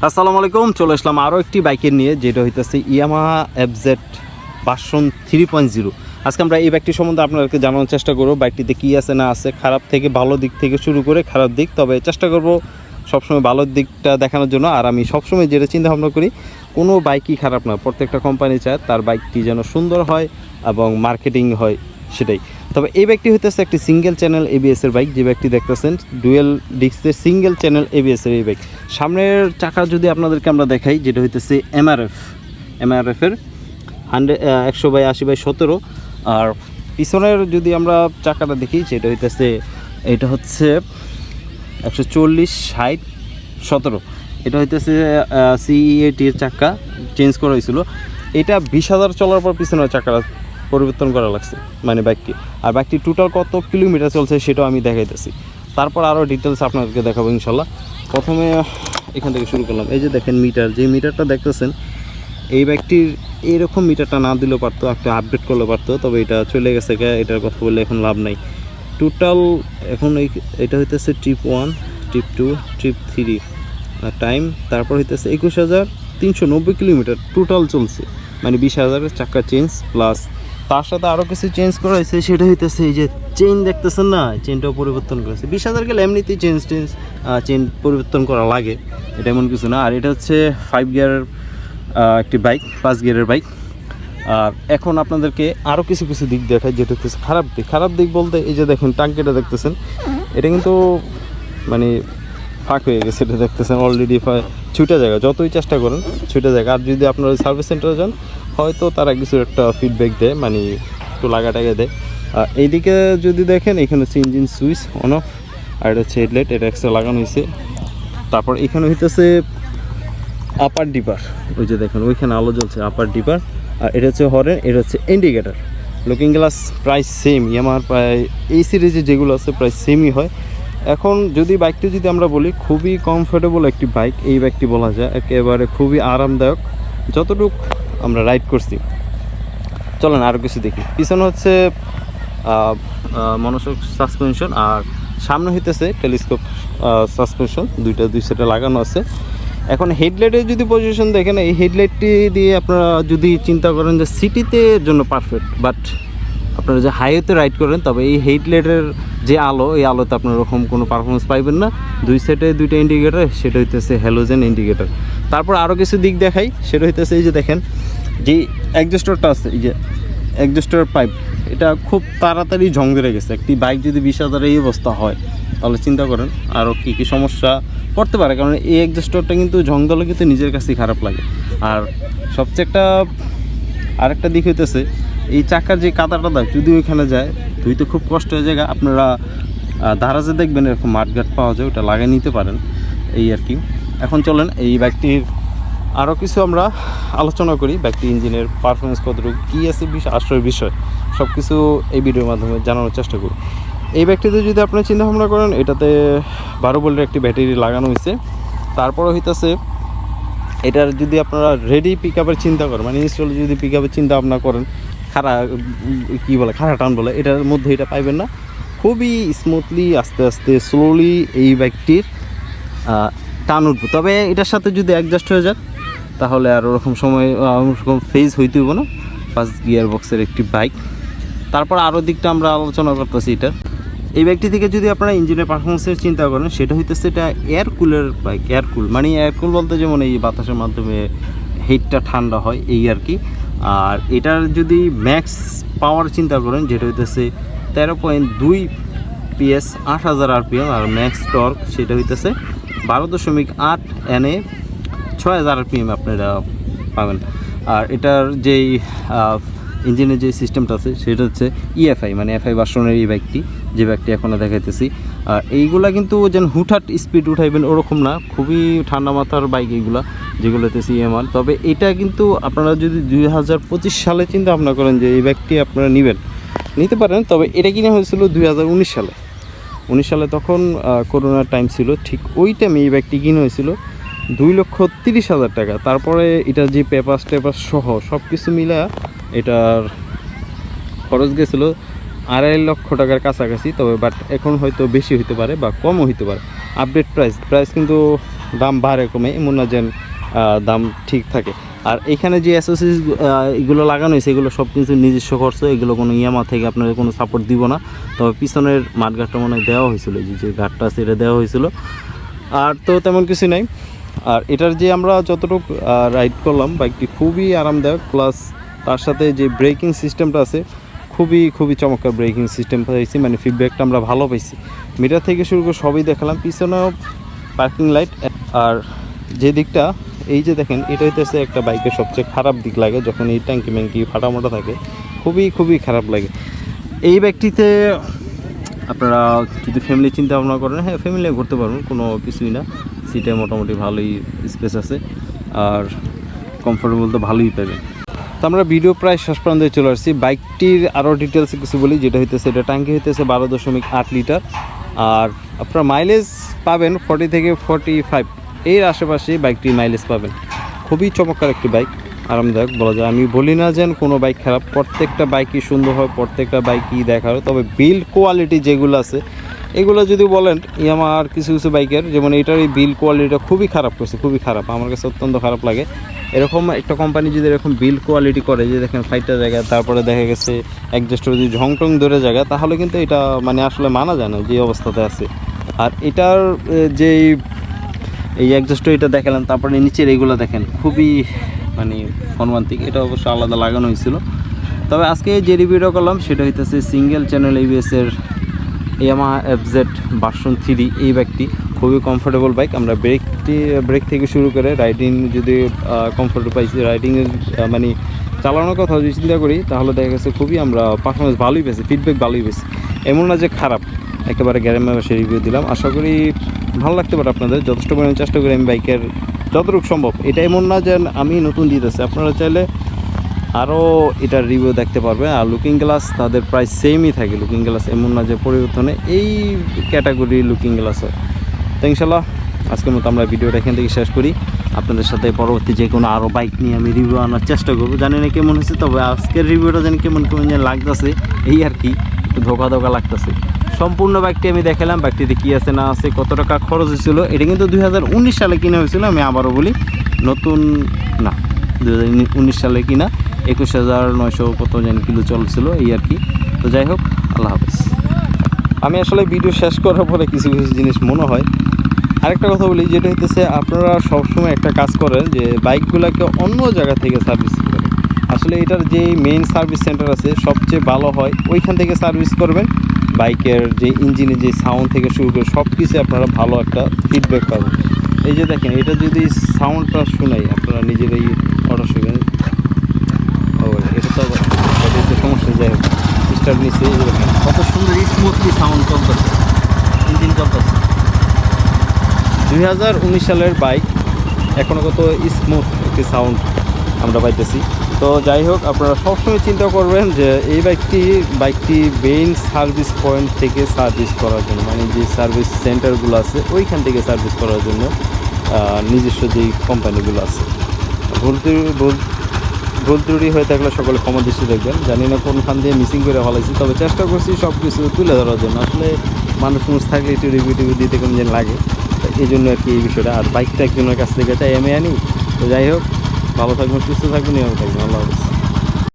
আসসালামু আলাইকুম, চলে আসলাম আরও একটি বাইকের নিয়ে, যেটা হইতেছে ইয়ামাহা এফজেড ভার্সন 3.0। আজকে আমরা এই বাইকটি সম্বন্ধে আপনাদেরকে জানানোর চেষ্টা করবো, বাইকটিতে কী আছে না আছে, খারাপ থেকে ভালো দিক থেকে শুরু করে খারাপ দিক, তবে চেষ্টা করব সবসময় ভালো দিকটা দেখানোর জন্য। আর আমি সবসময় যেটা চিন্তা ভাবনা করি, কোনো বাইকই খারাপ না, প্রত্যেকটা কোম্পানি চায় তার বাইকটি যেন সুন্দর হয় এবং মার্কেটিং হয়, সেটাই। তবে এই বাইকটি হইতেছে একটি সিঙ্গেল চ্যানেল এবিএসের বাইক। যে বাইকটি দেখতেছেন ডুয়েল ডিস্কের সিঙ্গেল চ্যানেল এবিএসের এই বাইক। সামনের চাকা যদি আপনাদেরকে আমরা দেখাই, যেটা হইতেছে এমআরএফের 100/80/17। আর পিছনের যদি আমরা চাকাটা দেখি, যেটা হইতেছে এটা হচ্ছে 140/60/17। এটা হইতেছে CE80 চাকা চেঞ্জ করা হয়েছিল। এটা 20,000 চলার পর পিছনের চাকাটা পরিবর্তন করা লাগছে, মানে বাইকটি। আর বাইকটি টোটাল কত কিলোমিটার চলছে সেটাও আমি দেখাইতেছি, তারপর আরও ডিটেলস আপনাদেরকে দেখাবো ইনশাল্লাহ। প্রথমে এখান থেকে শুরু করলাম। এই যে দেখেন মিটার, যে মিটারটা দেখতেছেন, এই বাইকটির এইরকম মিটারটা না দিলেও পারতো, একটা আপডেট করলে পারতো, তবে এটা চলে গেছে। এটার কথা বললে এখন লাভ নাই। টোটাল এখন এটা হইতেছে ট্রিপ 1, ট্রিপ 2, ট্রিপ 3 টাইম, তারপর হইতেছে 21,390 কিলোমিটার টোটাল চলছে, মানে 20,000 চাকা চেঞ্জ প্লাস তার সাথে আরও কিছু চেঞ্জ করা হয়েছে। সেটা হইতেছে এই যে চেইন দেখতেছেন না, চেইনটাও পরিবর্তন করেছে। 20,000 গেলে এমনিতেই চেইন পরিবর্তন করা লাগে, এটা এমন কিছু না। আর এটা হচ্ছে 5 গিয়ারের একটি বাইক, 5 গিয়ারের বাইক। আর এখন আপনাদেরকে আরও কিছু দিক দেখায়, যেটা হচ্ছে খারাপ দিক বলতে এই যে দেখেন টাঙ্কিটা দেখতেছেন, এটা কিন্তু মানে ফাঁক হয়ে গেছে। এটা দেখতেছেন অলরেডি ছুটে জায়গা, যতই চেষ্টা করেন ছুটে জায়গা। আর যদি আপনারা সার্ভিস সেন্টারে যান, হয়তো তারা কিছু একটা ফিডব্যাক দেয়, মানে একটু লাগাটাকে দেয়। এইদিকে যদি দেখেন, এখানে হচ্ছে ইঞ্জিন সুইচ অন অফ, আর এটা হচ্ছে হেডলাইট, এটা এক্সট্রা লাগানো হয়েছে। তারপর এখানে হইতেছে আপার ডিপার, ওই যে দেখেন ওইখানে আলো জ্বলছে, আপার ডিপার। আর এটা হচ্ছে হরেন, এটা হচ্ছে ইন্ডিকেটার। লুকিং গ্লাস প্রায় সেম, আমার প্রায় এই সিরিজে যেগুলো আছে প্রায় সেমই হয়। এখন যদি বাইকটি যদি আমরা বলি, খুবই কমফোর্টেবল একটি বাইক এই বাইকটি বলা যায়, একেবারে খুবই আরামদায়ক যতটুকু আমরা রাইড করছি। চলেন আরও কিছু দেখি। পিছনে হচ্ছে মনোশক সাসপেনশন, আর সামনে হইতেছে টেলিস্কোপ সাসপেনশন, দুই সাইডে লাগানো আছে। এখন হেডলাইটের যদি পজিশন দেখেন, এই হেডলাইটটি দিয়ে আপনারা যদি চিন্তা করেন যে সিটিতে জন্য পারফেক্ট, বাট আপনারা যে হাইওয়েতে রাইড করেন, তবে এই হেডলাইটের যে আলো, এই আলোতে আপনার ওরকম কোনো পারফরমেন্স পাইবেন না। দুই সাইডে দুইটা ইন্ডিকেটার, সেটা হইতেছে হ্যালোজেন ইন্ডিকেটার। তারপর আরও কিছু দিক দেখাই, সেটা হইতেছে এই যে দেখেন যে অ্যাডজাস্টারটা আছে, এই যে অ্যাডজাস্টার পাইপ, এটা খুব তাড়াতাড়ি ঝং ধরে গেছে। একটি বাইক যদি 20,000 এই অবস্থা হয়, তাহলে চিন্তা করেন আরও কী সমস্যা পড়তে পারে। কারণ এই অ্যাডজাস্টারটা কিন্তু ঝং ধরলে কিন্তু নিজের কাছেই খারাপ লাগে। আর সবচেয়ে আরেকটা দিক হইতেছে, এই চাকার যে কাদাটা যদি ওইখানে যায়, ধুইতে খুব কষ্ট হয়ে যায়। আপনারা দারাজে দেখবেন এরকম মাঠঘাট পাওয়া যায়, ওটা লাগিয়ে নিতে পারেন, এই আর কি। এখন চলেন এই বাইকটির আরও কিছু আমরা আলোচনা করি। বাইকটি ইঞ্জিনের পারফরমেন্স কতটুকু, কী আছে আশ্রয়ের বিষয়, সব কিছু এই ভিডিওর মাধ্যমে জানানোর চেষ্টা করি। এই বাইকটিতে যদি আপনারা চিন্তা ভাবনা করেন, এটাতে 12 ভোল্টের একটি ব্যাটারি লাগানো হয়েছে। তারপরে হইতেছে এটার যদি আপনারা রেডি পিক আপের চিন্তা করেন, মানে ইনস্টল যদি পিক আপের চিন্তা ভাবনা করেন, খাড়া টান বলে, এটার মধ্যে এটা পাইবেন না। খুবই স্মুথলি আস্তে আস্তে স্লোলি এই বাইকটির টান উঠবে। তবে এটার সাথে যদি অ্যাডজাস্ট হয়ে যান, তাহলে আর ওরকম সময় ওরকম ফেজ হইতে হবে না। 5 গিয়ার বক্সের একটি বাইক। তারপর আরও দিকটা আমরা আলোচনা করতেছি এটার। এই বাইকটি থেকে যদি আপনারা ইঞ্জিনের পারফরমেন্সের চিন্তা করেন, সেটা হইতেছে এটা এয়ার কুলের বাইক। মানে এয়ার কুল বলতে যেমন এই বাতাসের মাধ্যমে হিটটা ঠান্ডা হয়, এই আর কি। আর এটার যদি ম্যাক্স পাওয়ার চিন্তা করেন, যেটা হইতেছে 13.2 PS, 8,000 RPM। আর ম্যাক্স টর্ক সেটা হইতেছে 12.8 NA, 6,000 RPM আপনারা পাবেন। আর এটার যেই ইঞ্জিনের যে সিস্টেমটা আছে, সেটা হচ্ছে EFI, মানে FI ভার্সনের এই বাইকটি, যে বাইকটি এখনও দেখাইতেছি। আর এইগুলা কিন্তু যেন হুটহাট স্পিড উঠাইবেন ওরকম না, খুবই ঠান্ডা মাথার বাইক এইগুলা, যেগুলোতে CMR। তবে এটা কিন্তু আপনারা যদি 2025 সালে চিন্তা ভাবনা করেন যে এই বাইকটি আপনারা নিতে পারেন, তবে এটা কিনা হয়েছিল 2019 সালে। 19 সালে তখন করোনার টাইম ছিল, ঠিক ওই টাইমে এই বাইকটি কিনে হয়েছিল 2,30,000 টাকা। তারপরে এটা যে পেপার সহ সব কিছু মিলা এটার খরচ গেছিলো 2.5 লক্ষ টাকার কাছাকাছি। তবে বাট এখন হয়তো বেশি হইতে পারে বা কমও হইতে পারে। আপডেট প্রাইস কিন্তু দাম বাড়ে কমে এমন না যে দাম ঠিক থাকে। আর এখানে যে অ্যাসোসিস এগুলো লাগানো হয়েছে এগুলো সব কিছু নিজস্ব খরচ, এগুলো কোনো ইয়ামা থেকে আপনাদের কোনো সাপোর্ট দিব না। তবে পিছনের মাঠঘাটটা মনে হয় দেওয়া হয়েছিল, যে ঘাটটা আছে এটা দেওয়া হয়েছিল, আর তো তেমন কিছু নাই। আর এটার যে আমরা যতটুকু রাইড করলাম বাইকটি খুবই আরামদায়ক, প্লাস তার সাথে যে ব্রেকিং সিস্টেমটা আছে খুবই চমৎকার ব্রেকিং সিস্টেম পাইছি, মানে ফিডব্যাকটা আমরা ভালো পাইছি। মিটার থেকে শুরু করে সবই দেখালাম, পিছনেও পার্কিং লাইট। আর যে দিকটা এই যে দেখেন এটা হইতেছে একটা বাইকের সবচেয়ে খারাপ দিক লাগে, যখন এই ট্যাঙ্কি ম্যাঙ্কি ফাটামোটা থাকে খুবই খারাপ লাগে। এই বাইকটিতে আপনারা যদি ফ্যামিলি চিন্তা ভাবনা করেন, হ্যাঁ ফ্যামিলি ঘুরতে পারবেন, কোনো কিছুই না। সিটে মোটামুটি ভালোই স্পেস আছে, আর কমফোর্টেবল তো ভালোই পাবেন। তো আমরা ভিডিও প্রায় শেষ পর্যন্ত চলে আসছি। বাইকটির আরও ডিটেলসে কিছু বলি, যেটা হইতেছে এটা ট্যাঙ্কি হইতেছে 12.8 লিটার, আর আপনারা মাইলেজ পাবেন 40 থেকে 45 এর আশেপাশে বাইকটির মাইলেজ পাবেন। খুবই চমৎকার একটি বাইক, আরামদায়ক বলা যায়। আমি বলি না যেন কোনো বাইক খারাপ, প্রত্যেকটা বাইকই সুন্দর হয়, প্রত্যেকটা বাইকই দেখা হয়। তবে বিল্ড কোয়ালিটি যেগুলো আছে এগুলো যদি বলেন ইয়ামাহার কিছু বাইকের, যেমন এটার এই বিল্ড কোয়ালিটিটা খুবই খারাপ করছে, খুবই খারাপ, আমার কাছে অত্যন্ত খারাপ লাগে। এরকম একটা কোম্পানি যদি এরকম বিল্ড কোয়ালিটি করে, যে দেখেন ফাইটটা জায়গা, তারপরে দেখা গেছে একজাস্টর যদি ঝংটং ধরে জায়গা, তাহলে কিন্তু এটা মানে আসলে মানা যায় না যে অবস্থাতে আছে। আর এটার যেই এই একজাস্টর এটা দেখালাম, তারপরে নিচের এইগুলো দেখেন খুবই মানে ফরমান্তিক, এটা অবশ্য আলাদা লাগানো হয়েছিল। তবে আজকে যে রিভিউটা করলাম সেটা হইতেছে সিঙ্গেল চ্যানেল এবিএসের ইয়ামাহা এফজেড ভার্সন 3। এই বাইকটি খুবই কমফোর্টেবল বাইক। আমরা ব্রেক থেকে শুরু করে রাইডিং যদি কমফোর্ট পাইছি, রাইডিংয়ের মানে চালানোর কথা যদি চিন্তা করি, তাহলে দেখা গেছে খুবই আমরা পারফরমেন্স ভালোই পেয়েছি, ফিডব্যাক ভালোই পেয়েছি, এমন না যে খারাপ। একেবারে গ্যারেমে বসে রিভিউ দিলাম, আশা করি ভালো লাগতে পারে আপনাদের। যথেষ্ট পরিমাণে চেষ্টা করি আমি বাইকের যতটুকু সম্ভব। এটা এমন না যে আমি নতুন দিতেছি, আপনারা চাইলে আরও এটার রিভিউ দেখতে পারবে। আর লুকিং গ্লাস তাদের প্রায় সেমই থাকে, লুকিং গ্লাস এমন না যে পরিবর্তনে এই ক্যাটাগরি লুকিং গ্লাস হয়। তো ইনশাল্লাহ আজকের মতো আমরা ভিডিওটা এখান থেকে শেষ করি। আপনাদের সাথে পরবর্তী যে কোনো আরও বাইক নিয়ে আমি রিভিউ আনার চেষ্টা করবো। জানি না কেমন হয়েছে, তবে আজকের রিভিউটা জানি কেমন যেন লাগতেছে, এই আর কি, একটু ধোকা লাগতেছে। সম্পূর্ণ বাইকটি আমি দেখালাম, বাইকটিতে কী আছে না আছে, কত টাকা খরচ হয়েছিল। এটা কিন্তু 2019 সালে কিনা হয়েছিল, আমি আবারও বলি, নতুন না, 2019 সালে কিনা। 21,900 কত যেন কিলো চলছিল, এই আর কি। তো যাই হোক, আল্লাহ হাফেজ। আমি আসলে ভিডিও শেষ করার পরে কিছু জিনিস মনে হয়। আরেকটা কথা বলি, যেটা হইতেছে আপনারা সবসময় একটা কাজ করেন যে বাইকগুলোকে অন্য জায়গা থেকে সার্ভিস করেন। আসলে এটার যে মেইন সার্ভিস সেন্টার আছে সবচেয়ে ভালো হয় ওইখান থেকে সার্ভিস করবেন। বাইকের যে ইঞ্জিনের যে সাউন্ড থেকে শুরু করে সব কিছু আপনারা ভালো একটা ফিডব্যাক পাবেন। এই যে দেখেন, এটা যদি সাউন্ডটা শোনাই আপনারা নিজেরাই অটো শুনবেন। ও এটা তো সমস্যা, যাই হোক, স্টার্ট নিচ্ছে, এই যে দেখেন কত সুন্দর স্মুথলি সাউন্ড চলতেছে, ইঞ্জিন চলতেছে। 2019 সালের বাইক, এখনও কত স্মুথ একটি সাউন্ড আমরা পাইতেছি। তো যাই হোক, আপনারা সবসময় চিন্তা করবেন যে এই বাইকটি মেইন সার্ভিস পয়েন্ট থেকে সার্ভিস করার জন্য, মানে যে সার্ভিস সেন্টারগুলো আছে ওইখান থেকে সার্ভিস করার জন্য নিজস্ব যেই কোম্পানিগুলো আছে। ভুল ত্রুটি হয়ে থাকলে সকলে ক্ষমা দৃষ্টি দেখবেন। জানি না কোনখান দিয়ে মিসিং করে ফেলাইছি, তবে চেষ্টা করছি সব কিছু তুলে ধরার জন্য। আসলে মানুষ থাকলে একটু রিভিউ দিতে কেমন যেন লাগে, এই জন্য আর কি এই বিষয়টা। আর বাইকটা একজনের কাছ থেকে চাই আমি আনি। তো যাই হোক, ভালো থাকবেন, সুস্থ থাকবেন, নিয়ম থাকবেন। আল্লাহ হাফেজ।